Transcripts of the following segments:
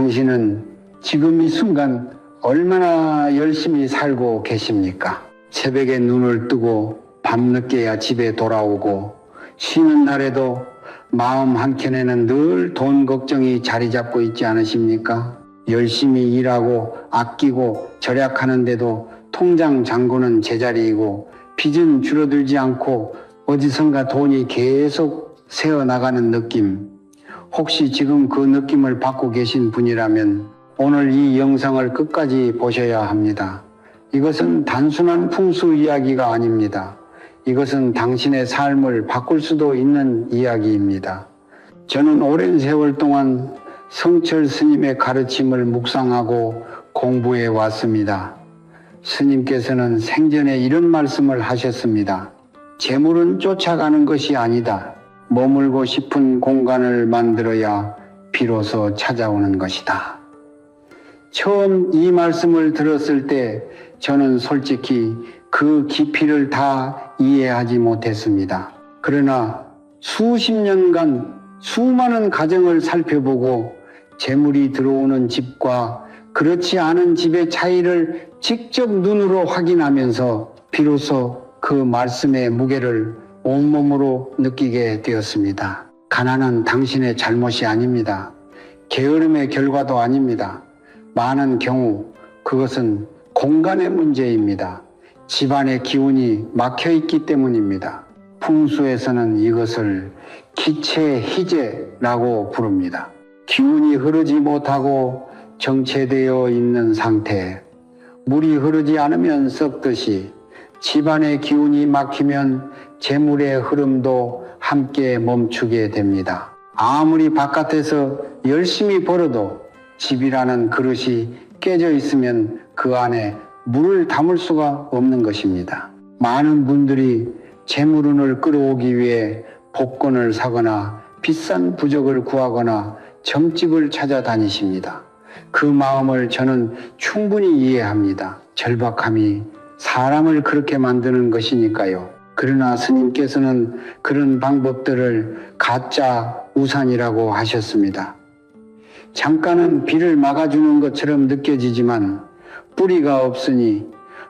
당신은 지금 이 순간 얼마나 열심히 살고 계십니까? 새벽에 눈을 뜨고 밤늦게야 집에 돌아오고 쉬는 날에도 마음 한켠에는 늘 돈 걱정이 자리 잡고 있지 않으십니까? 열심히 일하고 아끼고 절약하는데도 통장 잔고는 제자리이고 빚은 줄어들지 않고 어디선가 돈이 계속 새어나가는 느낌. 혹시 지금 그 느낌을 받고 계신 분이라면 오늘 이 영상을 끝까지 보셔야 합니다. 이것은 단순한 풍수 이야기가 아닙니다. 이것은 당신의 삶을 바꿀 수도 있는 이야기입니다. 저는 오랜 세월 동안 성철 스님의 가르침을 묵상하고 공부해 왔습니다. 스님께서는 생전에 이런 말씀을 하셨습니다. 재물은 쫓아가는 것이 아니다. 머물고 싶은 공간을 만들어야 비로소 찾아오는 것이다. 처음 이 말씀을 들었을 때 저는 솔직히 그 깊이를 다 이해하지 못했습니다. 그러나 수십 년간 수많은 가정을 살펴보고 재물이 들어오는 집과 그렇지 않은 집의 차이를 직접 눈으로 확인하면서 비로소 그 말씀의 무게를 온몸으로 느끼게 되었습니다. 가난은 당신의 잘못이 아닙니다. 게으름의 결과도 아닙니다. 많은 경우 그것은 공간의 문제입니다. 집안의 기운이 막혀있기 때문입니다. 풍수에서는 이것을 기체희재라고 부릅니다. 기운이 흐르지 못하고 정체되어 있는 상태, 물이 흐르지 않으면 썩듯이 집안의 기운이 막히면 재물의 흐름도 함께 멈추게 됩니다. 아무리 바깥에서 열심히 벌어도 집이라는 그릇이 깨져 있으면 그 안에 물을 담을 수가 없는 것입니다. 많은 분들이 재물운을 끌어오기 위해 복권을 사거나 비싼 부적을 구하거나 점집을 찾아다니십니다. 그 마음을 저는 충분히 이해합니다. 절박함이 사람을 그렇게 만드는 것이니까요. 그러나 스님께서는 그런 방법들을 가짜 우산이라고 하셨습니다. 잠깐은 비를 막아주는 것처럼 느껴지지만 뿌리가 없으니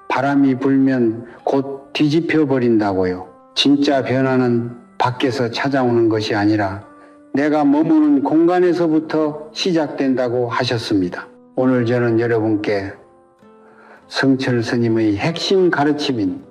바람이 불면 곧 뒤집혀 버린다고요. 진짜 변화는 밖에서 찾아오는 것이 아니라 내가 머무는 공간에서부터 시작된다고 하셨습니다. 오늘 저는 여러분께 성철 스님의 핵심 가르침인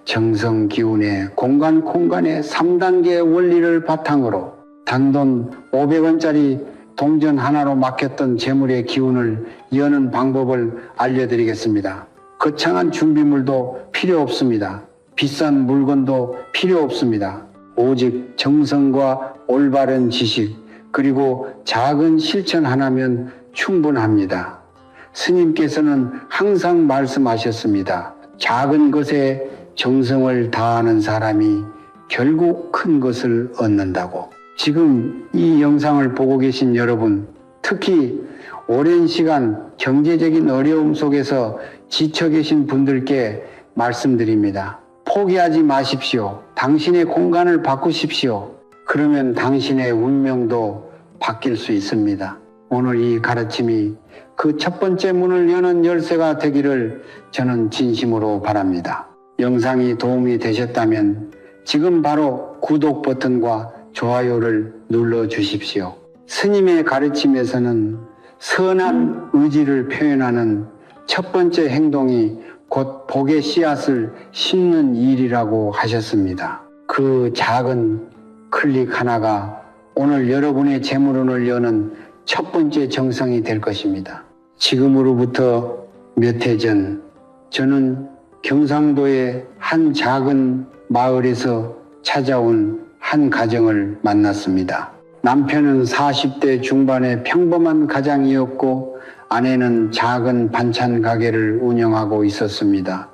정성기운의 공간의 3단계 원리를 바탕으로 단돈 500원짜리 동전 하나로 막혔던 재물의 기운을 여는 방법을 알려드리겠습니다. 거창한 준비물도 필요 없습니다. 비싼 물건도 필요 없습니다. 오직 정성과 올바른 지식 그리고 작은 실천 하나면 충분합니다. 스님께서는 항상 말씀하셨습니다. 작은 것에 정성을 다하는 사람이 결국 큰 것을 얻는다고. 지금 이 영상을 보고 계신 여러분, 특히 오랜 시간 경제적인 어려움 속에서 지쳐 계신 분들께 말씀드립니다. 포기하지 마십시오. 당신의 공간을 바꾸십시오. 그러면 당신의 운명도 바뀔 수 있습니다. 오늘 이 가르침이 그 첫 번째 문을 여는 열쇠가 되기를 저는 진심으로 바랍니다. 영상이 도움이 되셨다면 지금 바로 구독 버튼과 좋아요를 눌러 주십시오. 스님의 가르침에서는 선한 의지를 표현하는 첫 번째 행동이 곧 복의 씨앗을 심는 일이라고 하셨습니다. 그 작은 클릭 하나가 오늘 여러분의 재물운을 여는 첫 번째 정성이 될 것입니다. 지금으로부터 몇 해 전 저는 경상도의 한 작은 마을에서 찾아온 한 가정을 만났습니다. 남편은 40대 중반의 평범한 가장이었고 아내는 작은 반찬 가게를 운영하고 있었습니다.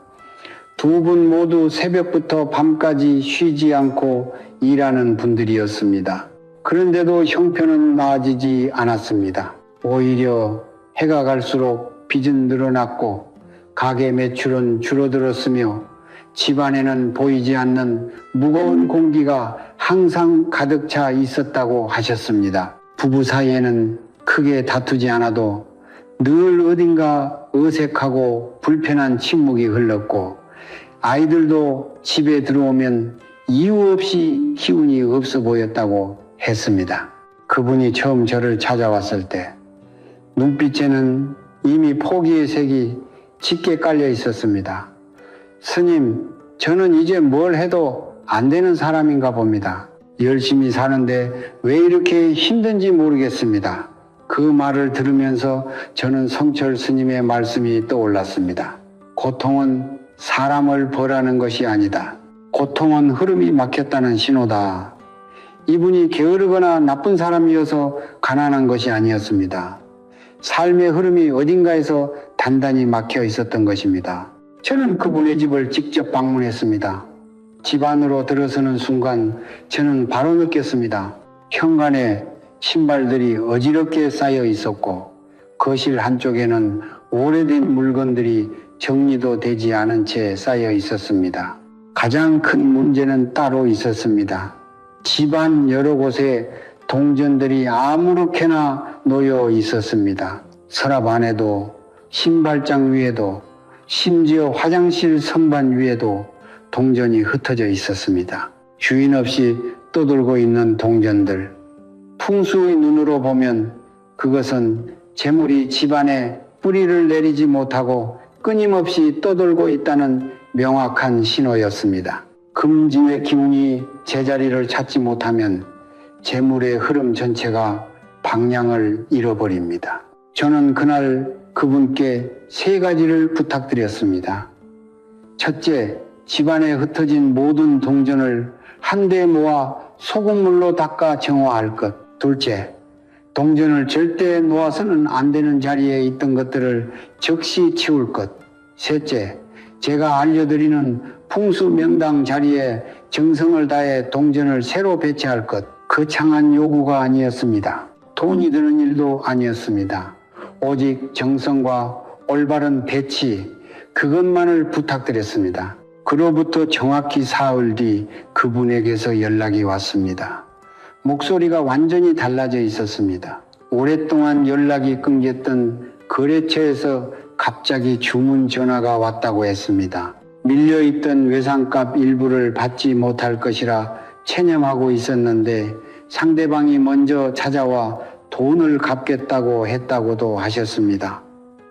두 분 모두 새벽부터 밤까지 쉬지 않고 일하는 분들이었습니다. 그런데도 형편은 나아지지 않았습니다. 오히려 해가 갈수록 빚은 늘어났고 가게 매출은 줄어들었으며 집안에는 보이지 않는 무거운 공기가 항상 가득 차 있었다고 하셨습니다. 부부 사이에는 크게 다투지 않아도 늘 어딘가 어색하고 불편한 침묵이 흘렀고 아이들도 집에 들어오면 이유 없이 기운이 없어 보였다고 했습니다. 그분이 처음 저를 찾아왔을 때 눈빛에는 이미 포기의 색이 짙게 깔려 있었습니다. 스님, 저는 이제 뭘 해도 안 되는 사람인가 봅니다. 열심히 사는데 왜 이렇게 힘든지 모르겠습니다. 그 말을 들으면서 저는 성철 스님의 말씀이 떠올랐습니다. 고통은 사람을 벌하는 것이 아니다. 고통은 흐름이 막혔다는 신호다. 이분이 게으르거나 나쁜 사람이어서 가난한 것이 아니었습니다. 삶의 흐름이 어딘가에서 단단히 막혀 있었던 것입니다. 저는 그분의 집을 직접 방문했습니다. 집 안으로 들어서는 순간 저는 바로 느꼈습니다. 현관에 신발들이 어지럽게 쌓여 있었고 거실 한쪽에는 오래된 물건들이 정리도 되지 않은 채 쌓여 있었습니다. 가장 큰 문제는 따로 있었습니다. 집안 여러 곳에 동전들이 아무렇게나 놓여 있었습니다. 서랍 안에도 신발장 위에도 심지어 화장실 선반 위에도 동전이 흩어져 있었습니다. 주인 없이 떠돌고 있는 동전들. 풍수의 눈으로 보면 그것은 재물이 집안에 뿌리를 내리지 못하고 끊임없이 떠돌고 있다는 명확한 신호였습니다. 금지의 기운이 제자리를 찾지 못하면 재물의 흐름 전체가 방향을 잃어버립니다. 저는 그날 그분께 3가지를 부탁드렸습니다. 첫째, 집안에 흩어진 모든 동전을 한데 모아 소금물로 닦아 정화할 것. 둘째, 동전을 절대 놓아서는 안 되는 자리에 있던 것들을 즉시 치울 것. 셋째, 제가 알려드리는 풍수 명당 자리에 정성을 다해 동전을 새로 배치할 것. 거창한 요구가 아니었습니다. 돈이 드는 일도 아니었습니다. 오직 정성과 올바른 배치, 그것만을 부탁드렸습니다. 그로부터 정확히 사흘 뒤 그분에게서 연락이 왔습니다. 목소리가 완전히 달라져 있었습니다. 오랫동안 연락이 끊겼던 거래처에서 갑자기 주문 전화가 왔다고 했습니다. 밀려있던 외상값 일부를 받지 못할 것이라 체념하고 있었는데 상대방이 먼저 찾아와 돈을 갚겠다고 했다고도 하셨습니다.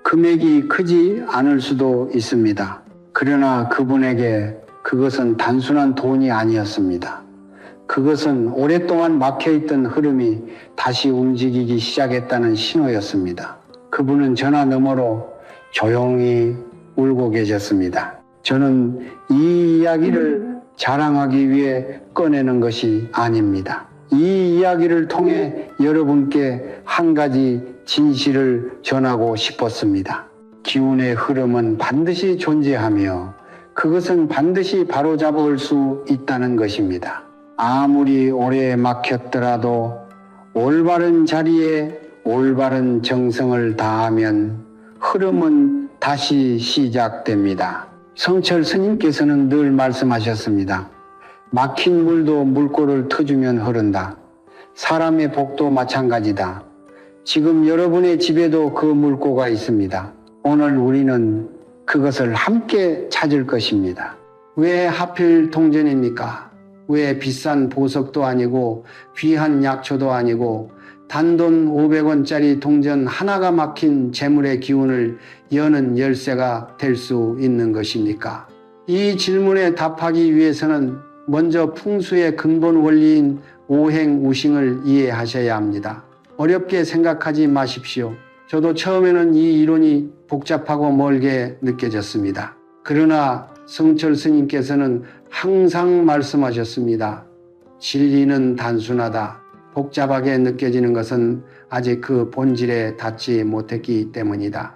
금액이 크지 않을 수도 있습니다. 그러나 그분에게 그것은 단순한 돈이 아니었습니다. 그것은 오랫동안 막혀있던 흐름이 다시 움직이기 시작했다는 신호였습니다. 그분은 전화 너머로 조용히 울고 계셨습니다. 저는 이 이야기를 자랑하기 위해 꺼내는 것이 아닙니다. 이 이야기를 통해 여러분께 한 가지 진실을 전하고 싶었습니다. 기운의 흐름은 반드시 존재하며 그것은 반드시 바로잡을 수 있다는 것입니다. 아무리 오래 막혔더라도 올바른 자리에 올바른 정성을 다하면 흐름은 다시 시작됩니다. 성철 스님께서는 늘 말씀하셨습니다. 막힌 물도 물꼬를 터주면 흐른다. 사람의 복도 마찬가지다. 지금 여러분의 집에도 그 물꼬가 있습니다. 오늘 우리는 그것을 함께 찾을 것입니다. 왜 하필 동전입니까? 왜 비싼 보석도 아니고 귀한 약초도 아니고 단돈 500원짜리 동전 하나가 막힌 재물의 기운을 여는 열쇠가 될 수 있는 것입니까? 이 질문에 답하기 위해서는 먼저 풍수의 근본 원리인 오행우싱을 이해하셔야 합니다. 어렵게 생각하지 마십시오. 저도 처음에는 이 이론이 복잡하고 멀게 느껴졌습니다. 그러나 성철 스님께서는 항상 말씀하셨습니다. 진리는 단순하다. 복잡하게 느껴지는 것은 아직 그 본질에 닿지 못했기 때문이다.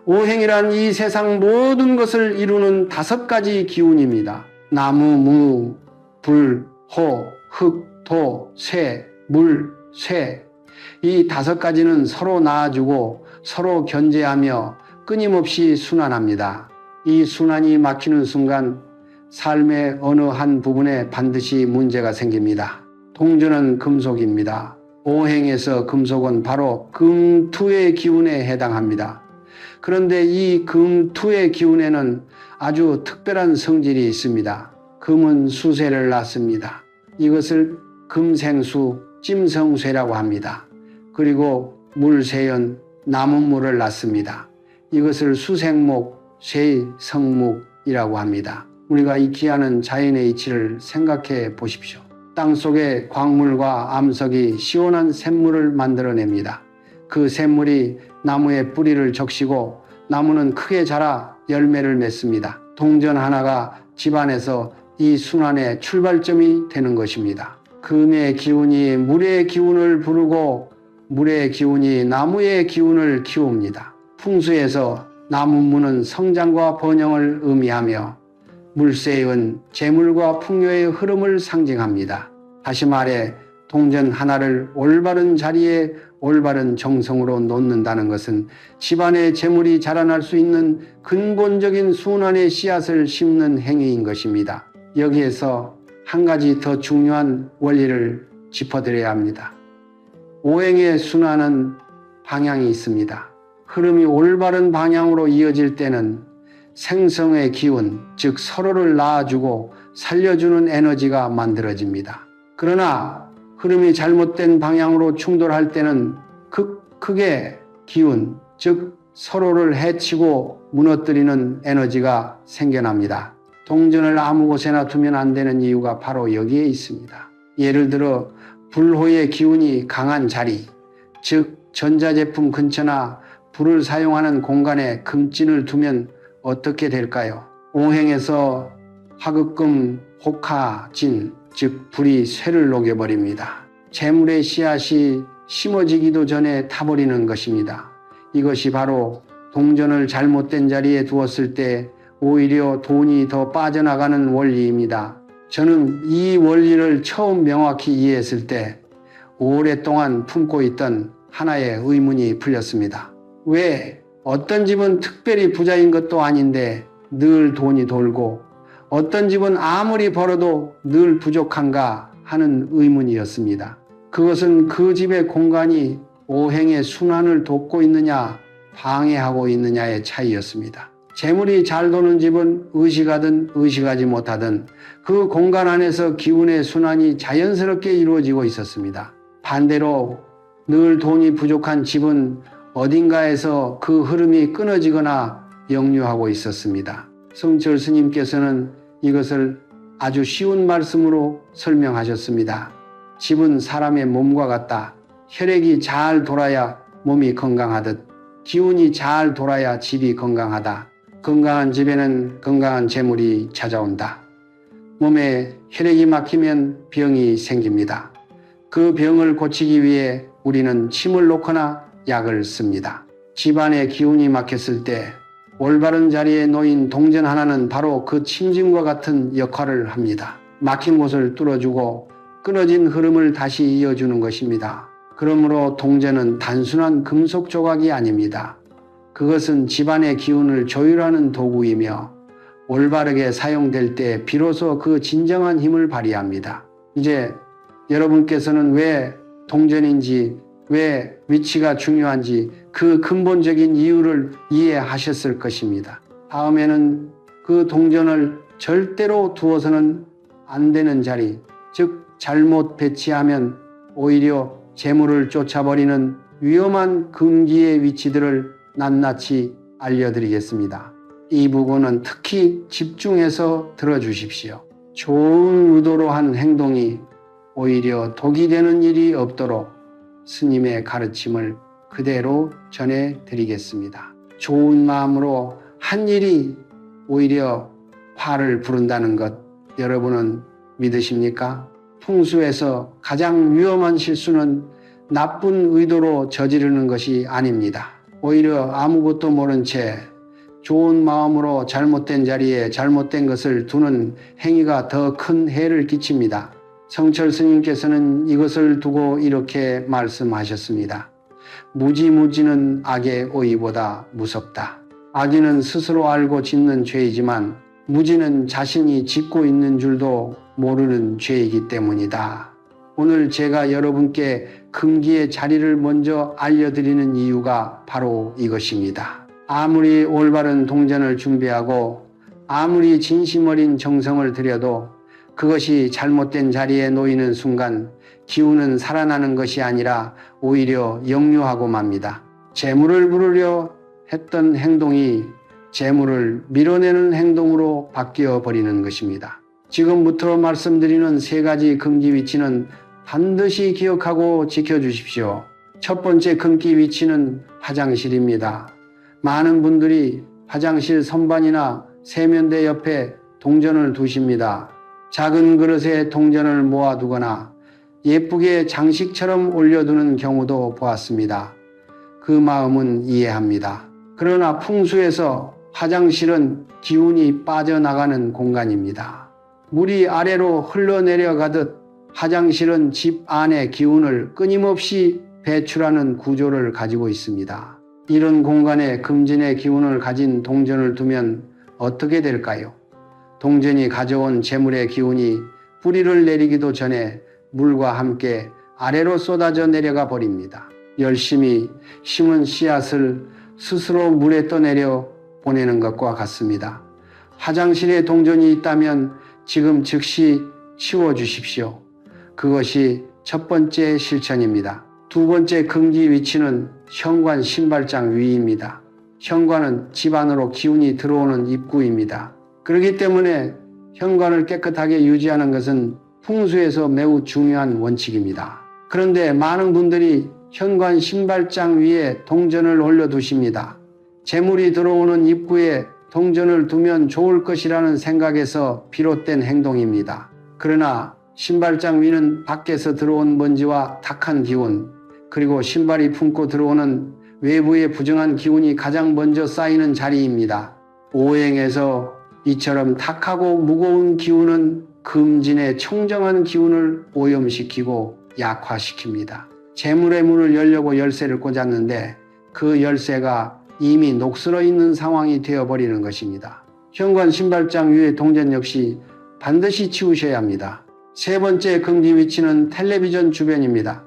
오행이란 이 세상 모든 것을 이루는 5가지 기운입니다. 나무, 무, 불, 호, 흙, 토, 쇠, 물, 쇠. 이 5가지는 서로 나아주고 서로 견제하며 끊임없이 순환합니다. 이 순환이 막히는 순간 삶의 어느 한 부분에 반드시 문제가 생깁니다. 동전은 금속입니다. 오행에서 금속은 바로 금투의 기운에 해당합니다. 그런데 이 금투의 기운에는 아주 특별한 성질이 있습니다. 금은 수세를 낳습니다. 이것을 금생수, 찜성쇠라고 합니다. 그리고 물세연, 남은 물을 낳습니다. 이것을 수생목, 쇠성목이라고 합니다. 우리가 이 귀하는 자연의 이치를 생각해 보십시오. 땅속의 광물과 암석이 시원한 샘물을 만들어냅니다. 그 샘물이 나무의 뿌리를 적시고 나무는 크게 자라 열매를 맺습니다. 동전 하나가 집안에서 이 순환의 출발점이 되는 것입니다. 금의 기운이 물의 기운을 부르고 물의 기운이 나무의 기운을 키웁니다. 풍수에서 나무무는 성장과 번영을 의미하며 물새은 재물과 풍요의 흐름을 상징합니다. 다시 말해 동전 하나를 올바른 자리에 올바른 정성으로 놓는다는 것은 집안의 재물이 자라날 수 있는 근본적인 순환의 씨앗을 심는 행위인 것입니다. 여기에서 한 가지 더 중요한 원리를 짚어드려야 합니다. 오행의 순환은 방향이 있습니다. 흐름이 올바른 방향으로 이어질 때는 생성의 기운, 즉 서로를 낳아주고 살려주는 에너지가 만들어집니다. 그러나 흐름이 잘못된 방향으로 충돌할 때는 크게 기운, 즉 서로를 해치고 무너뜨리는 에너지가 생겨납니다. 동전을 아무 곳에나 두면 안 되는 이유가 바로 여기에 있습니다. 예를 들어 불호의 기운이 강한 자리, 즉 전자제품 근처나 불을 사용하는 공간에 금진을 두면 어떻게 될까요? 오행에서 화극금, 혹화진, 즉 불이 쇠를 녹여버립니다. 재물의 씨앗이 심어지기도 전에 타버리는 것입니다. 이것이 바로 동전을 잘못된 자리에 두었을 때 오히려 돈이 더 빠져나가는 원리입니다. 저는 이 원리를 처음 명확히 이해했을 때 오랫동안 품고 있던 하나의 의문이 풀렸습니다. 왜 어떤 집은 특별히 부자인 것도 아닌데 늘 돈이 돌고 어떤 집은 아무리 벌어도 늘 부족한가 하는 의문이었습니다. 그것은 그 집의 공간이 오행의 순환을 돕고 있느냐 방해하고 있느냐의 차이였습니다. 재물이 잘 도는 집은 의식하든 의식하지 못하든 그 공간 안에서 기운의 순환이 자연스럽게 이루어지고 있었습니다. 반대로 늘 돈이 부족한 집은 어딘가에서 그 흐름이 끊어지거나 역류하고 있었습니다. 성철 스님께서는 이것을 아주 쉬운 말씀으로 설명하셨습니다. 집은 사람의 몸과 같다. 혈액이 잘 돌아야 몸이 건강하듯 기운이 잘 돌아야 집이 건강하다. 건강한 집에는 건강한 재물이 찾아온다. 몸에 혈액이 막히면 병이 생깁니다. 그 병을 고치기 위해 우리는 침을 놓거나 약을 씁니다. 집안에 기운이 막혔을 때 올바른 자리에 놓인 동전 하나는 바로 그 침짐과 같은 역할을 합니다. 막힌 곳을 뚫어주고 끊어진 흐름을 다시 이어주는 것입니다. 그러므로 동전은 단순한 금속 조각이 아닙니다. 그것은 집안의 기운을 조율하는 도구이며 올바르게 사용될 때 비로소 그 진정한 힘을 발휘합니다. 이제 여러분께서는 왜 동전인지, 왜 위치가 중요한지 그 근본적인 이유를 이해하셨을 것입니다. 다음에는 그 동전을 절대로 두어서는 안 되는 자리, 즉 잘못 배치하면 오히려 재물을 쫓아버리는 위험한 금기의 위치들을 낱낱이 알려드리겠습니다. 이 부분은 특히 집중해서 들어주십시오. 좋은 의도로 한 행동이 오히려 독이 되는 일이 없도록 스님의 가르침을 그대로 전해드리겠습니다. 좋은 마음으로 한 일이 오히려 화를 부른다는 것 여러분은 믿으십니까? 풍수에서 가장 위험한 실수는 나쁜 의도로 저지르는 것이 아닙니다. 오히려 아무것도 모른 채 좋은 마음으로 잘못된 자리에 잘못된 것을 두는 행위가 더 큰 해를 끼칩니다. 성철 스님께서는 이것을 두고 이렇게 말씀하셨습니다. 무지무지는 악의 오이보다 무섭다. 악의는 스스로 알고 짓는 죄이지만 무지는 자신이 짓고 있는 줄도 모르는 죄이기 때문이다. 오늘 제가 여러분께 금기의 자리를 먼저 알려드리는 이유가 바로 이것입니다. 아무리 올바른 동전을 준비하고 아무리 진심 어린 정성을 들여도 그것이 잘못된 자리에 놓이는 순간 기운은 살아나는 것이 아니라 오히려 역류하고 맙니다. 재물을 부르려 했던 행동이 재물을 밀어내는 행동으로 바뀌어 버리는 것입니다. 지금부터 말씀드리는 3가지 금기 위치는 반드시 기억하고 지켜주십시오. 첫 번째 금기 위치는 화장실입니다. 많은 분들이 화장실 선반이나 세면대 옆에 동전을 두십니다. 작은 그릇에 동전을 모아두거나 예쁘게 장식처럼 올려두는 경우도 보았습니다. 그 마음은 이해합니다. 그러나 풍수에서 화장실은 기운이 빠져나가는 공간입니다. 물이 아래로 흘러내려가듯 화장실은 집 안의 기운을 끊임없이 배출하는 구조를 가지고 있습니다. 이런 공간에 금진의 기운을 가진 동전을 두면 어떻게 될까요? 동전이 가져온 재물의 기운이 뿌리를 내리기도 전에 물과 함께 아래로 쏟아져 내려가 버립니다. 열심히 심은 씨앗을 스스로 물에 떠내려 보내는 것과 같습니다. 화장실에 동전이 있다면 지금 즉시 치워주십시오. 그것이 첫 번째 실천입니다. 두 번째 금기 위치는 현관 신발장 위입니다. 현관은 집 안으로 기운이 들어오는 입구입니다. 그렇기 때문에 현관을 깨끗하게 유지하는 것은 풍수에서 매우 중요한 원칙입니다. 그런데 많은 분들이 현관 신발장 위에 동전을 올려두십니다. 재물이 들어오는 입구에 동전을 두면 좋을 것이라는 생각에서 비롯된 행동입니다. 그러나 신발장 위는 밖에서 들어온 먼지와 탁한 기운, 그리고 신발이 품고 들어오는 외부의 부정한 기운이 가장 먼저 쌓이는 자리입니다. 오행에서 이처럼 탁하고 무거운 기운은 금진의 청정한 기운을 오염시키고 약화시킵니다. 재물의 문을 열려고 열쇠를 꽂았는데 그 열쇠가 이미 녹슬어 있는 상황이 되어버리는 것입니다. 현관 신발장 위의 동전 역시 반드시 치우셔야 합니다. 세 번째 금기 위치는 텔레비전 주변입니다.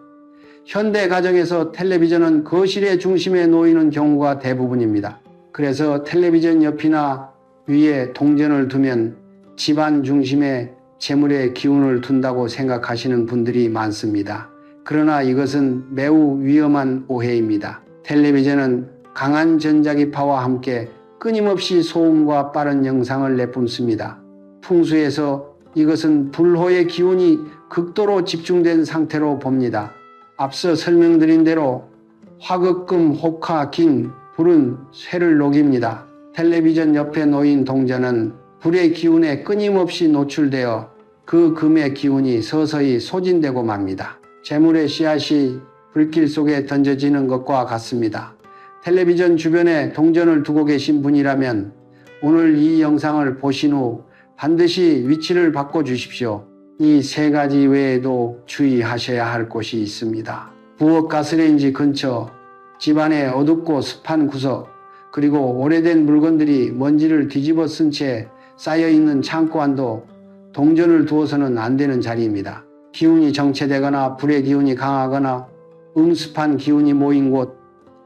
현대 가정에서 텔레비전은 거실의 중심에 놓이는 경우가 대부분입니다. 그래서 텔레비전 옆이나 위에 동전을 두면 집안 중심에 재물의 기운을 둔다고 생각하시는 분들이 많습니다. 그러나 이것은 매우 위험한 오해입니다. 텔레비전은 강한 전자기파와 함께 끊임없이 소음과 빠른 영상을 내뿜습니다. 풍수에서 이것은 불호의 기운이 극도로 집중된 상태로 봅니다. 앞서 설명드린 대로 화극금, 혹화, 긴, 불은 쇠를 녹입니다. 텔레비전 옆에 놓인 동전은 불의 기운에 끊임없이 노출되어 그 금의 기운이 서서히 소진되고 맙니다. 재물의 씨앗이 불길 속에 던져지는 것과 같습니다. 텔레비전 주변에 동전을 두고 계신 분이라면 오늘 이 영상을 보신 후 반드시 위치를 바꿔주십시오. 이 3가지 외에도 주의하셔야 할 곳이 있습니다. 부엌 가스레인지 근처, 집안의 어둡고 습한 구석, 그리고 오래된 물건들이 먼지를 뒤집어 쓴 채 쌓여있는 창고 안도 동전을 두어서는 안 되는 자리입니다. 기운이 정체되거나 불의 기운이 강하거나 음습한 기운이 모인 곳,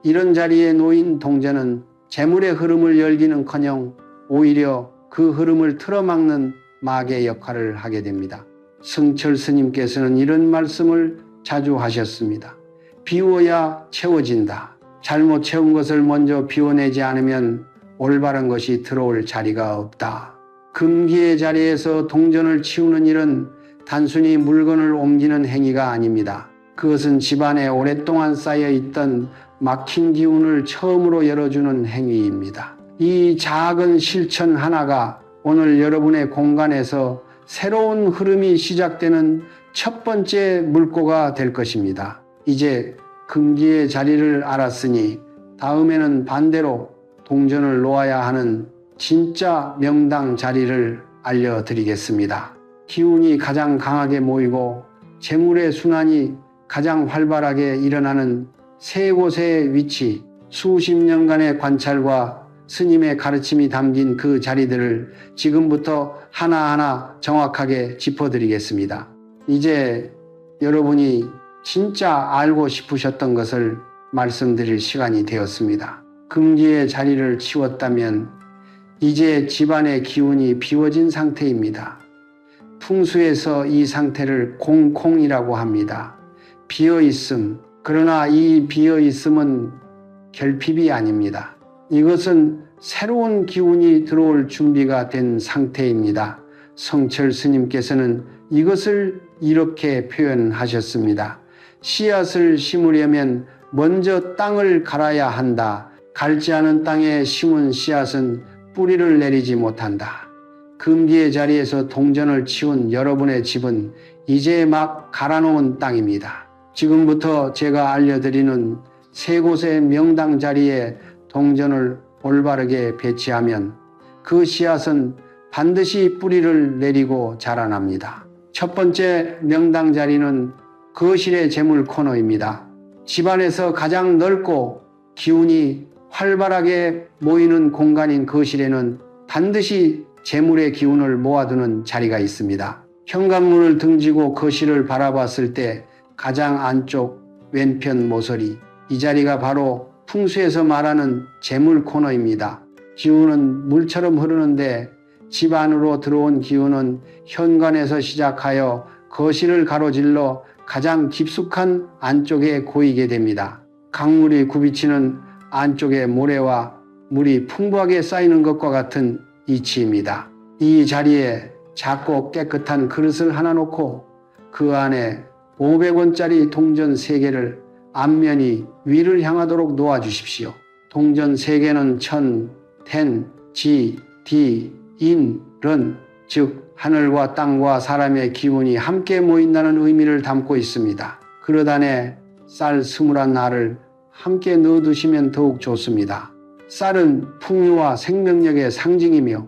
이런 자리에 놓인 동전은 재물의 흐름을 열기는커녕 오히려 그 흐름을 틀어막는 막의 역할을 하게 됩니다. 승철 스님께서는 이런 말씀을 자주 하셨습니다. 비워야 채워진다. 잘못 채운 것을 먼저 비워내지 않으면 올바른 것이 들어올 자리가 없다. 금기의 자리에서 동전을 치우는 일은 단순히 물건을 옮기는 행위가 아닙니다. 그것은 집안에 오랫동안 쌓여있던 막힌 기운을 처음으로 열어주는 행위입니다. 이 작은 실천 하나가 오늘 여러분의 공간에서 새로운 흐름이 시작되는 첫 번째 물꼬가 될 것입니다. 이제 금기의 자리를 알았으니 다음에는 반대로 동전을 놓아야 하는 진짜 명당 자리를 알려드리겠습니다. 기운이 가장 강하게 모이고 재물의 순환이 가장 활발하게 일어나는 3곳의 위치, 수십 년간의 관찰과 스님의 가르침이 담긴 그 자리들을 지금부터 하나하나 정확하게 짚어드리겠습니다. 이제 여러분이 진짜 알고 싶으셨던 것을 말씀드릴 시간이 되었습니다. 금기의 자리를 치웠다면 이제 집안의 기운이 비워진 상태입니다. 풍수에서 이 상태를 공콩이라고 합니다. 비어있음. 그러나 이 비어있음은 결핍이 아닙니다. 이것은 새로운 기운이 들어올 준비가 된 상태입니다. 성철 스님께서는 이것을 이렇게 표현하셨습니다. 씨앗을 심으려면 먼저 땅을 갈아야 한다. 갈지 않은 땅에 심은 씨앗은 뿌리를 내리지 못한다. 금기의 자리에서 동전을 치운 여러분의 집은 이제 막 갈아놓은 땅입니다. 지금부터 제가 알려드리는 세 곳의 명당 자리에 동전을 올바르게 배치하면 그 씨앗은 반드시 뿌리를 내리고 자라납니다. 첫 번째 명당 자리는 거실의 재물 코너입니다. 집안에서 가장 넓고 기운이 활발하게 모이는 공간인 거실에는 반드시 재물의 기운을 모아두는 자리가 있습니다. 현관문을 등지고 거실을 바라봤을 때 가장 안쪽 왼편 모서리, 이 자리가 바로 풍수에서 말하는 재물 코너입니다. 기운은 물처럼 흐르는데 집 안으로 들어온 기운은 현관에서 시작하여 거실을 가로질러 가장 깊숙한 안쪽에 고이게 됩니다. 강물이 굽이치는 안쪽에 모래와 물이 풍부하게 쌓이는 것과 같은 이치입니다. 이 자리에 작고 깨끗한 그릇을 하나 놓고 그 안에 500원짜리 동전 3개를 앞면이 위를 향하도록 놓아주십시오. 동전 3개는 천, 텐, 지, 디, 인, 런, 즉 하늘과 땅과 사람의 기운이 함께 모인다는 의미를 담고 있습니다. 그릇 안에 쌀 21알을 함께 넣어두시면 더욱 좋습니다. 쌀은 풍요와 생명력의 상징이며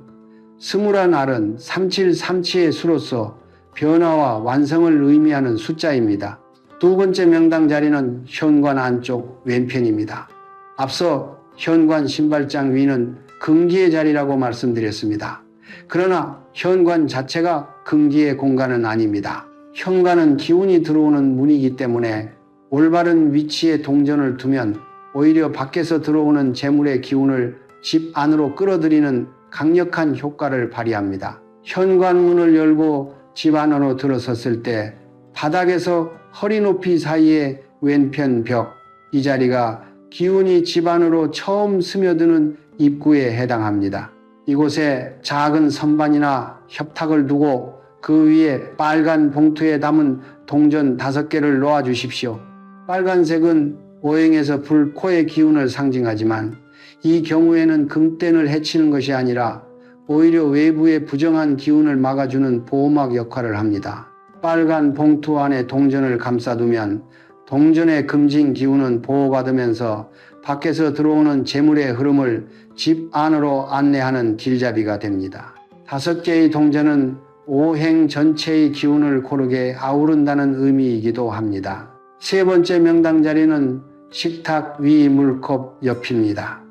21알은 373치의 수로서 변화와 완성을 의미하는 숫자입니다. 두 번째 명당 자리는 현관 안쪽 왼편입니다. 앞서 현관 신발장 위는 금기의 자리라고 말씀드렸습니다. 그러나 현관 자체가 금기의 공간은 아닙니다. 현관은 기운이 들어오는 문이기 때문에 올바른 위치에 동전을 두면 오히려 밖에서 들어오는 재물의 기운을 집 안으로 끌어들이는 강력한 효과를 발휘합니다. 현관문을 열고 집 안으로 들어섰을 때 바닥에서 허리 높이 사이의 왼편 벽, 이 자리가 기운이 집 안으로 처음 스며드는 입구에 해당합니다. 이곳에 작은 선반이나 협탁을 두고 그 위에 빨간 봉투에 담은 동전 5개를 놓아주십시오. 빨간색은 오행에서 불코의 기운을 상징하지만 이 경우에는 금땡을 해치는 것이 아니라 오히려 외부의 부정한 기운을 막아주는 보호막 역할을 합니다. 빨간 봉투 안에 동전을 감싸두면 동전의 금진 기운은 보호받으면서 밖에서 들어오는 재물의 흐름을 집 안으로 안내하는 길잡이가 됩니다. 5개의 동전은 오행 전체의 기운을 고르게 아우른다는 의미이기도 합니다. 세 번째 명당 자리는 식탁 위 물컵 옆입니다.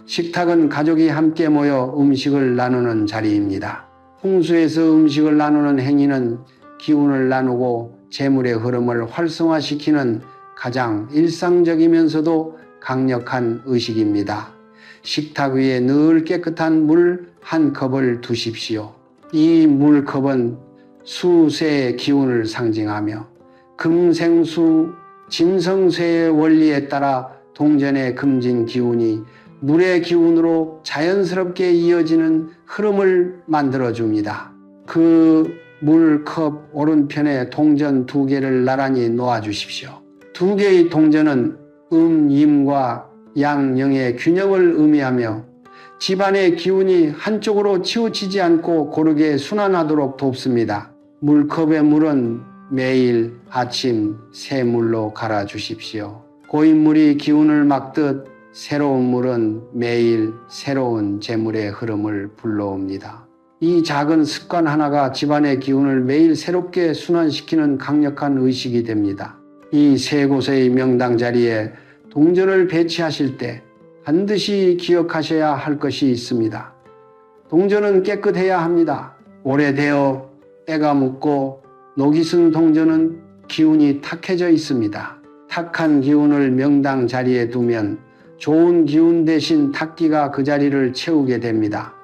식탁은 가족이 함께 모여 음식을 나누는 자리입니다. 풍수에서 음식을 나누는 행위는 기운을 나누고 재물의 흐름을 활성화시키는 가장 일상적이면서도 강력한 의식입니다. 식탁 위에 늘 깨끗한 물 한 컵을 두십시오. 이 물컵은 수세의 기운을 상징하며 금생수 진성쇠의 원리에 따라 동전의 금진 기운이 물의 기운으로 자연스럽게 이어지는 흐름을 만들어줍니다. 그 물컵 오른편에 동전 2개를 나란히 놓아주십시오. 2개의 동전은 임과 양영의 균형을 의미하며 집안의 기운이 한쪽으로 치우치지 않고 고르게 순환하도록 돕습니다. 물컵의 물은 매일 아침 새 물로 갈아주십시오. 고인 물이 기운을 막듯 새로운 물은 매일 새로운 재물의 흐름을 불러옵니다. 이 작은 습관 하나가 집안의 기운을 매일 새롭게 순환시키는 강력한 의식이 됩니다. 이 세 곳의 명당 자리에 동전을 배치하실 때 반드시 기억하셔야 할 것이 있습니다. 동전은 깨끗해야 합니다. 오래되어 때가 묻고 녹이 쓴 동전은 기운이 탁해져 있습니다. 탁한 기운을 명당 자리에 두면 좋은 기운 대신 탁기가 그 자리를 채우게 됩니다.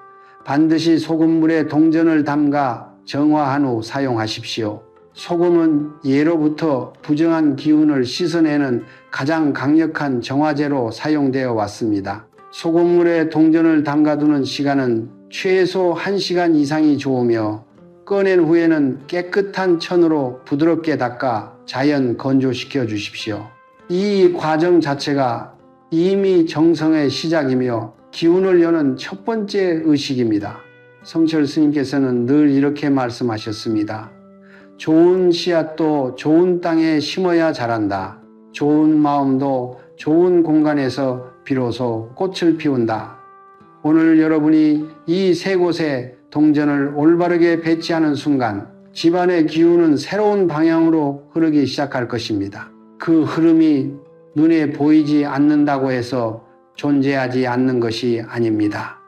반드시 소금물에 동전을 담가 정화한 후 사용하십시오. 소금은 예로부터 부정한 기운을 씻어내는 가장 강력한 정화제로 사용되어 왔습니다. 소금물에 동전을 담가두는 시간은 최소 1시간 이상이 좋으며 꺼낸 후에는 깨끗한 천으로 부드럽게 닦아 자연 건조시켜 주십시오. 이 과정 자체가 이미 정성의 시작이며 기운을 여는 첫 번째 의식입니다. 성철 스님께서는 늘 이렇게 말씀하셨습니다. 좋은 씨앗도 좋은 땅에 심어야 자란다. 좋은 마음도 좋은 공간에서 비로소 꽃을 피운다. 오늘 여러분이 이 세 곳에 동전을 올바르게 배치하는 순간 집안의 기운은 새로운 방향으로 흐르기 시작할 것입니다. 그 흐름이 눈에 보이지 않는다고 해서 존재하지 않는 것이 아닙니다.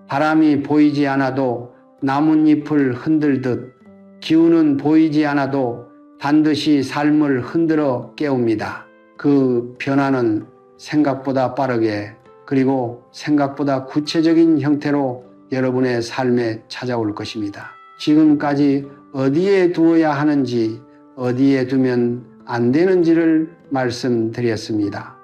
바람이 보이지 않아도 나뭇잎을 흔들듯 기운은 보이지 않아도 반드시 삶을 흔들어 깨웁니다. 그 변화는 생각보다 빠르게 그리고 생각보다 구체적인 형태로 여러분의 삶에 찾아올 것입니다. 지금까지 어디에 두어야 하는지, 어디에 두면 안 되는지를 말씀드렸습니다.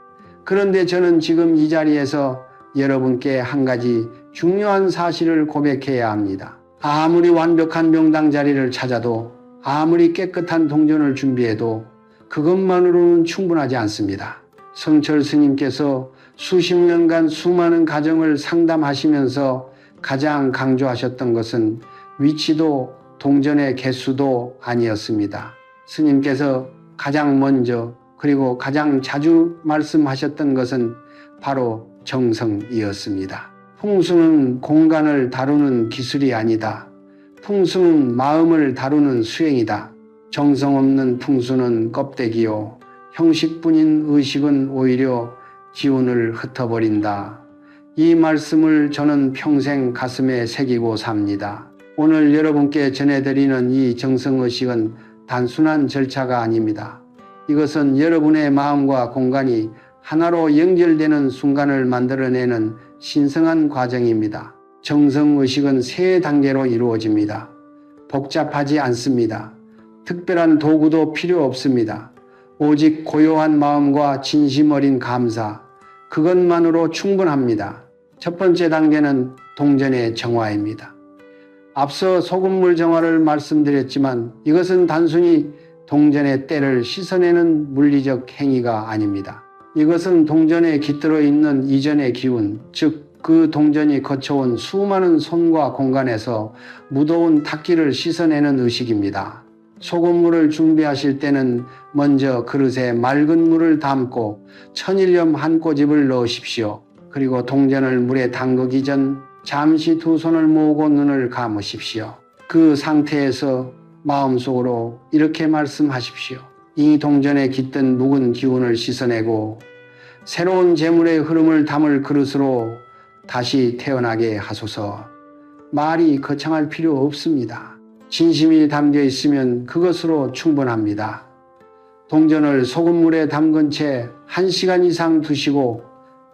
그런데 저는 지금 이 자리에서 여러분께 한 가지 중요한 사실을 고백해야 합니다. 아무리 완벽한 명당 자리를 찾아도 아무리 깨끗한 동전을 준비해도 그것만으로는 충분하지 않습니다. 성철 스님께서 수십 년간 수많은 가정을 상담하시면서 가장 강조하셨던 것은 위치도 동전의 개수도 아니었습니다. 스님께서 가장 먼저 그리고 가장 자주 말씀하셨던 것은 바로 정성이었습니다. 풍수는 공간을 다루는 기술이 아니다. 풍수는 마음을 다루는 수행이다. 정성 없는 풍수는 껍데기요. 형식뿐인 의식은 오히려 기운을 흩어버린다. 이 말씀을 저는 평생 가슴에 새기고 삽니다. 오늘 여러분께 전해드리는 이 정성의식은 단순한 절차가 아닙니다. 이것은 여러분의 마음과 공간이 하나로 연결되는 순간을 만들어내는 신성한 과정입니다. 정성의식은 세 단계로 이루어집니다. 복잡하지 않습니다. 특별한 도구도 필요 없습니다. 오직 고요한 마음과 진심 어린 감사, 그것만으로 충분합니다. 첫 번째 단계는 동전의 정화입니다. 앞서 소금물 정화를 말씀드렸지만 이것은 단순히 동전의 때를 씻어내는 물리적 행위가 아닙니다. 이것은 동전에 깃들어 있는 이전의 기운, 즉 그 동전이 거쳐온 수많은 손과 공간에서 묻어온 탁기를 씻어내는 의식입니다. 소금물을 준비하실 때는 먼저 그릇에 맑은 물을 담고 천일염 한 꼬집을 넣으십시오. 그리고 동전을 물에 담그기 전 잠시 두 손을 모으고 눈을 감으십시오. 그 상태에서 마음속으로 이렇게 말씀하십시오. 이 동전에 깃든 묵은 기운을 씻어내고 새로운 재물의 흐름을 담을 그릇으로 다시 태어나게 하소서. 말이 거창할 필요 없습니다. 진심이 담겨 있으면 그것으로 충분합니다. 동전을 소금물에 담근 채 1시간 이상 두시고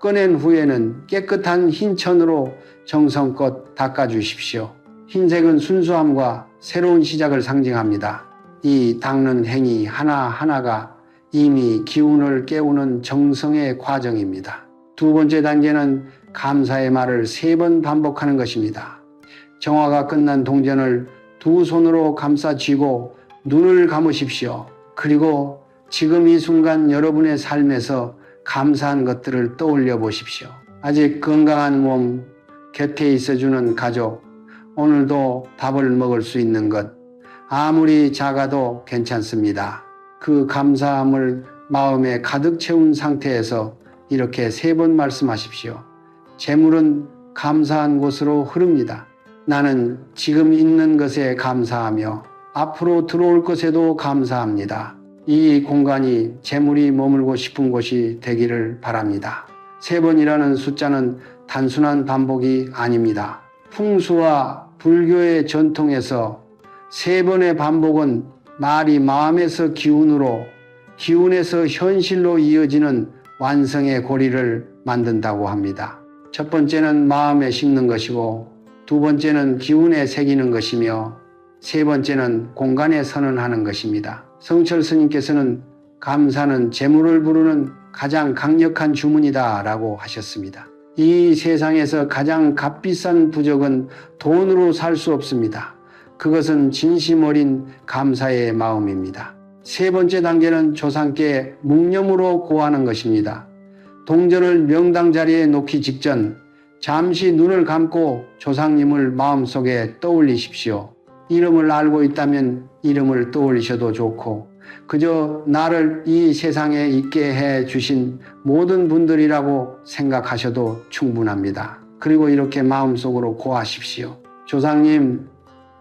꺼낸 후에는 깨끗한 흰 천으로 정성껏 닦아주십시오. 흰색은 순수함과 새로운 시작을 상징합니다. 이 닦는 행위 하나하나가 이미 기운을 깨우는 정성의 과정입니다. 두 번째 단계는 감사의 말을 3번 반복하는 것입니다. 정화가 끝난 동전을 두 손으로 감싸 쥐고 눈을 감으십시오. 그리고 지금 이 순간 여러분의 삶에서 감사한 것들을 떠올려 보십시오. 아직 건강한 몸, 곁에 있어주는 가족, 오늘도 밥을 먹을 수 있는 것, 아무리 작아도 괜찮습니다. 그 감사함을 마음에 가득 채운 상태에서 이렇게 3번 말씀하십시오. 재물은 감사한 곳으로 흐릅니다. 나는 지금 있는 것에 감사하며 앞으로 들어올 것에도 감사합니다. 이 공간이 재물이 머물고 싶은 곳이 되기를 바랍니다. 3번이라는 숫자는 단순한 반복이 아닙니다. 풍수와 불교의 전통에서 3번의 반복은 말이 마음에서 기운으로, 기운에서 현실로 이어지는 완성의 고리를 만든다고 합니다. 첫 번째는 마음에 심는 것이고, 두 번째는 기운에 새기는 것이며, 세 번째는 공간에 선언하는 것입니다. 성철 스님께서는 감사는 재물을 부르는 가장 강력한 주문이다 라고 하셨습니다. 이 세상에서 가장 값비싼 부적은 돈으로 살 수 없습니다. 그것은 진심 어린 감사의 마음입니다. 세 번째 단계는 조상께 묵념으로 고하는 것입니다. 동전을 명당 자리에 놓기 직전 잠시 눈을 감고 조상님을 마음속에 떠올리십시오. 이름을 알고 있다면 이름을 떠올리셔도 좋고, 그저 나를 이 세상에 있게 해 주신 모든 분들이라고 생각하셔도 충분합니다. 그리고 이렇게 마음속으로 고하십시오. 조상님,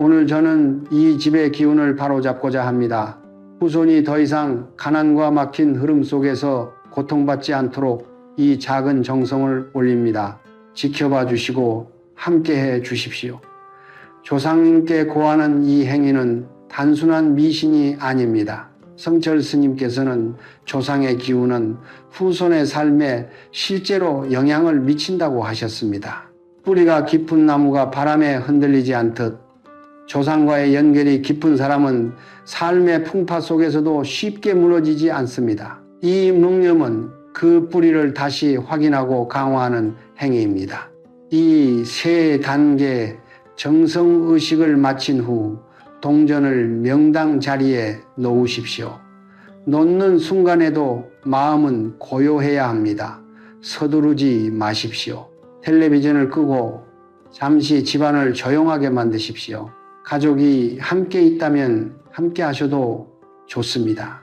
오늘 저는 이 집의 기운을 바로잡고자 합니다. 후손이 더 이상 가난과 막힌 흐름 속에서 고통받지 않도록 이 작은 정성을 올립니다. 지켜봐 주시고 함께해 주십시오. 조상님께 고하는 이 행위는 단순한 미신이 아닙니다. 성철 스님께서는 조상의 기운은 후손의 삶에 실제로 영향을 미친다고 하셨습니다. 뿌리가 깊은 나무가 바람에 흔들리지 않듯 조상과의 연결이 깊은 사람은 삶의 풍파 속에서도 쉽게 무너지지 않습니다. 이 묵념은 그 뿌리를 다시 확인하고 강화하는 행위입니다. 이 세 단계 정성의식을 마친 후 동전을 명당 자리에 놓으십시오. 놓는 순간에도 마음은 고요해야 합니다. 서두르지 마십시오. 텔레비전을 끄고 잠시 집안을 조용하게 만드십시오. 가족이 함께 있다면 함께 하셔도 좋습니다.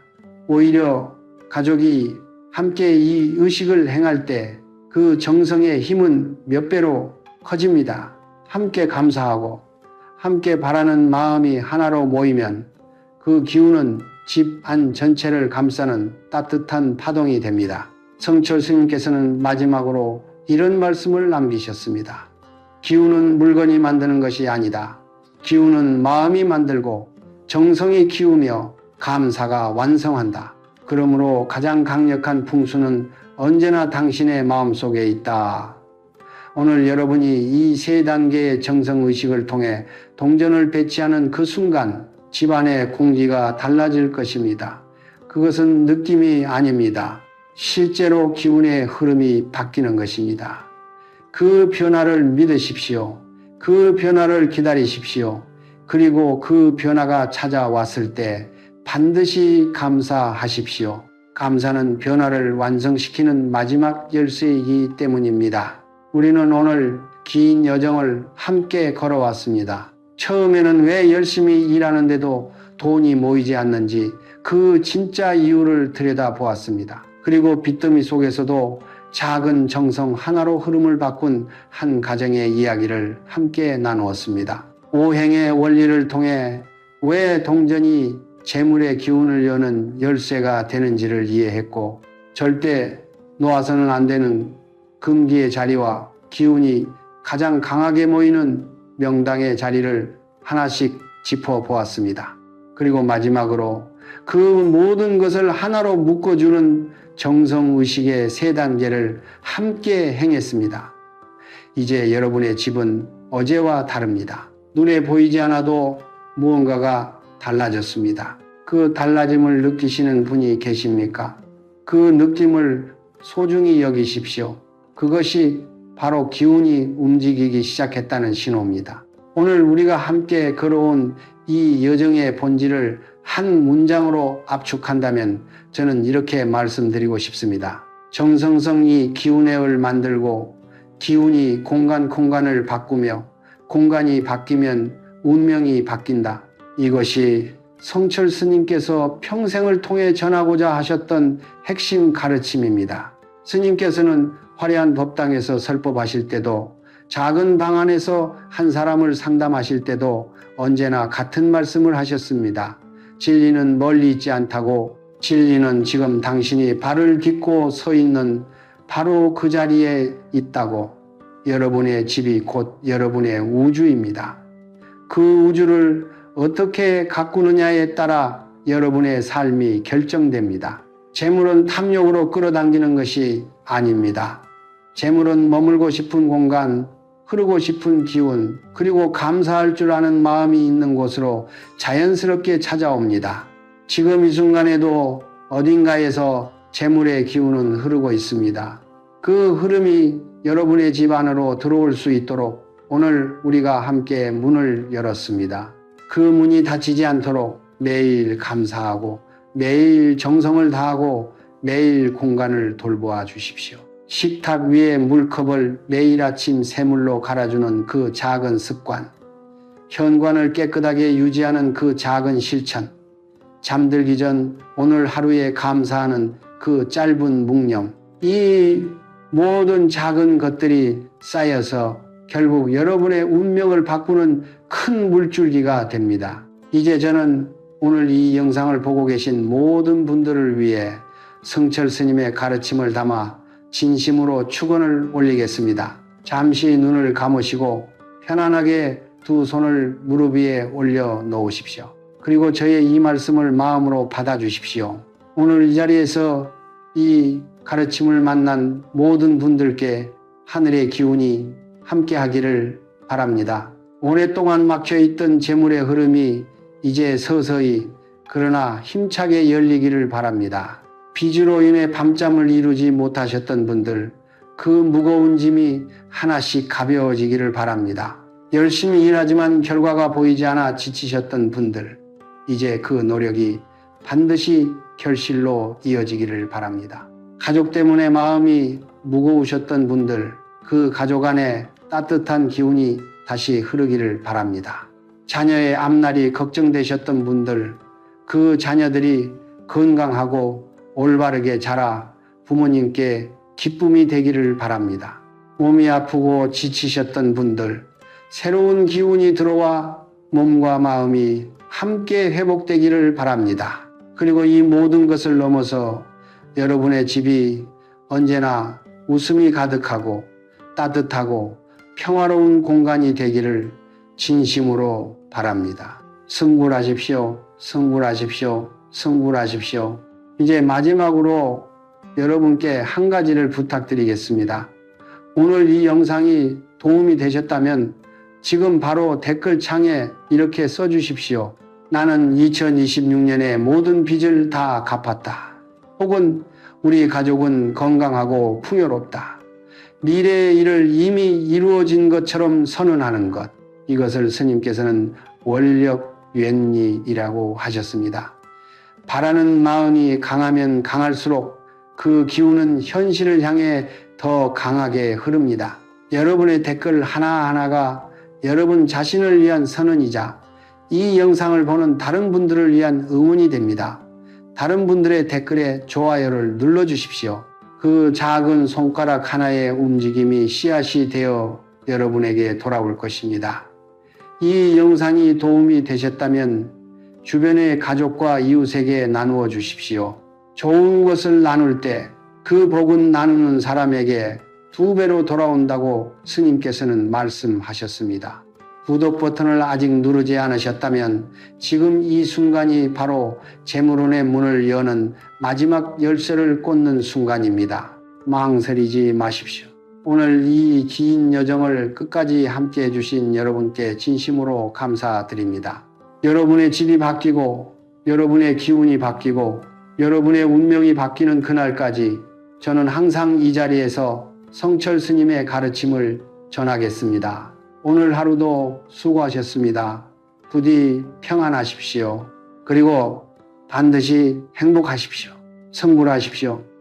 오히려 가족이 함께 이 의식을 행할 때 그 정성의 힘은 몇 배로 커집니다. 함께 감사하고 함께 바라는 마음이 하나로 모이면 그 기운은 집 안 전체를 감싸는 따뜻한 파동이 됩니다. 성철 스님께서는 마지막으로 이런 말씀을 남기셨습니다. 기운은 물건이 만드는 것이 아니다. 기운은 마음이 만들고 정성이 키우며 감사가 완성한다. 그러므로 가장 강력한 풍수는 언제나 당신의 마음속에 있다. 오늘 여러분이 이 세 단계의 정성의식을 통해 동전을 배치하는 그 순간 집안의 공기가 달라질 것입니다. 그것은 느낌이 아닙니다. 실제로 기운의 흐름이 바뀌는 것입니다. 그 변화를 믿으십시오. 그 변화를 기다리십시오. 그리고 그 변화가 찾아왔을 때 반드시 감사하십시오. 감사는 변화를 완성시키는 마지막 열쇠이기 때문입니다. 우리는 오늘 긴 여정을 함께 걸어왔습니다. 처음에는 왜 열심히 일하는데도 돈이 모이지 않는지 그 진짜 이유를 들여다보았습니다. 그리고 빚더미 속에서도 작은 정성 하나로 흐름을 바꾼 한 가정의 이야기를 함께 나누었습니다. 오행의 원리를 통해 왜 동전이 재물의 기운을 여는 열쇠가 되는지를 이해했고, 절대 놓아서는 안 되는 금기의 자리와 기운이 가장 강하게 모이는 명당의 자리를 하나씩 짚어보았습니다. 그리고 마지막으로 그 모든 것을 하나로 묶어주는 정성의식의 세 단계를 함께 행했습니다. 이제 여러분의 집은 어제와 다릅니다. 눈에 보이지 않아도 무언가가 달라졌습니다. 그 달라짐을 느끼시는 분이 계십니까? 그 느낌을 소중히 여기십시오. 그것이 바로 기운이 움직이기 시작했다는 신호입니다. 오늘 우리가 함께 걸어온 이 여정의 본질을 한 문장으로 압축한다면 저는 이렇게 말씀드리고 싶습니다. 정성성이 기운을 만들고 기운이 공간을 바꾸며 공간이 바뀌면 운명이 바뀐다. 이것이 성철 스님께서 평생을 통해 전하고자 하셨던 핵심 가르침입니다. 스님께서는 화려한 법당에서 설법하실 때도, 작은 방 안에서 한 사람을 상담하실 때도 언제나 같은 말씀을 하셨습니다. 진리는 멀리 있지 않다고, 진리는 지금 당신이 발을 딛고 서 있는 바로 그 자리에 있다고. 여러분의 집이 곧 여러분의 우주입니다. 그 우주를 어떻게 가꾸느냐에 따라 여러분의 삶이 결정됩니다. 재물은 탐욕으로 끌어당기는 것이 아닙니다. 재물은 머물고 싶은 공간, 흐르고 싶은 기운, 그리고 감사할 줄 아는 마음이 있는 곳으로 자연스럽게 찾아옵니다. 지금 이 순간에도 어딘가에서 재물의 기운은 흐르고 있습니다. 그 흐름이 여러분의 집 안으로 들어올 수 있도록 오늘 우리가 함께 문을 열었습니다. 그 문이 닫히지 않도록 매일 감사하고 매일 정성을 다하고 매일 공간을 돌보아 주십시오. 식탁 위에 물컵을 매일 아침 새물로 갈아주는 그 작은 습관, 현관을 깨끗하게 유지하는 그 작은 실천, 잠들기 전 오늘 하루에 감사하는 그 짧은 묵념, 이 모든 작은 것들이 쌓여서 결국 여러분의 운명을 바꾸는 큰 물줄기가 됩니다. 이제 저는 오늘 이 영상을 보고 계신 모든 분들을 위해 성철 스님의 가르침을 담아 진심으로 축원을 올리겠습니다. 잠시 눈을 감으시고 편안하게 두 손을 무릎 위에 올려 놓으십시오. 그리고 저의 이 말씀을 마음으로 받아주십시오. 오늘 이 자리에서 이 가르침을 만난 모든 분들께 하늘의 기운이 함께 하기를 바랍니다. 오랫동안 막혀있던 재물의 흐름이 이제 서서히 그러나 힘차게 열리기를 바랍니다. 빚으로 인해 밤잠을 이루지 못하셨던 분들, 그 무거운 짐이 하나씩 가벼워지기를 바랍니다. 열심히 일하지만 결과가 보이지 않아 지치셨던 분들, 이제 그 노력이 반드시 결실로 이어지기를 바랍니다. 가족 때문에 마음이 무거우셨던 분들, 그 가족 안에 따뜻한 기운이 다시 흐르기를 바랍니다. 자녀의 앞날이 걱정되셨던 분들, 그 자녀들이 건강하고 올바르게 자라 부모님께 기쁨이 되기를 바랍니다. 몸이 아프고 지치셨던 분들, 새로운 기운이 들어와 몸과 마음이 함께 회복되기를 바랍니다. 그리고 이 모든 것을 넘어서 여러분의 집이 언제나 웃음이 가득하고 따뜻하고 평화로운 공간이 되기를 진심으로 바랍니다. 승불하십시오. 승불하십시오. 승불하십시오. 이제 마지막으로 여러분께 한 가지를 부탁드리겠습니다. 오늘 이 영상이 도움이 되셨다면 지금 바로 댓글창에 이렇게 써주십시오. 나는 2026년에 모든 빚을 다 갚았다. 혹은 우리 가족은 건강하고 풍요롭다. 미래의 일을 이미 이루어진 것처럼 선언하는 것. 이것을 스님께서는 원력웬리이라고 하셨습니다. 바라는 마음이 강하면 강할수록 그 기운은 현실을 향해 더 강하게 흐릅니다. 여러분의 댓글 하나하나가 여러분 자신을 위한 선언이자 이 영상을 보는 다른 분들을 위한 응원이 됩니다. 다른 분들의 댓글에 좋아요를 눌러주십시오. 그 작은 손가락 하나의 움직임이 씨앗이 되어 여러분에게 돌아올 것입니다. 이 영상이 도움이 되셨다면 주변의 가족과 이웃에게 나누어 주십시오. 좋은 것을 나눌 때 그 복은 나누는 사람에게 2배로 돌아온다고 스님께서는 말씀하셨습니다. 구독 버튼을 아직 누르지 않으셨다면 지금 이 순간이 바로 재물운의 문을 여는 마지막 열쇠를 꽂는 순간입니다. 망설이지 마십시오. 오늘 이 긴 여정을 끝까지 함께 해주신 여러분께 진심으로 감사드립니다. 여러분의 집이 바뀌고 여러분의 기운이 바뀌고 여러분의 운명이 바뀌는 그날까지 저는 항상 이 자리에서 성철 스님의 가르침을 전하겠습니다. 오늘 하루도 수고하셨습니다. 부디 평안하십시오. 그리고 반드시 행복하십시오. 성불하십시오.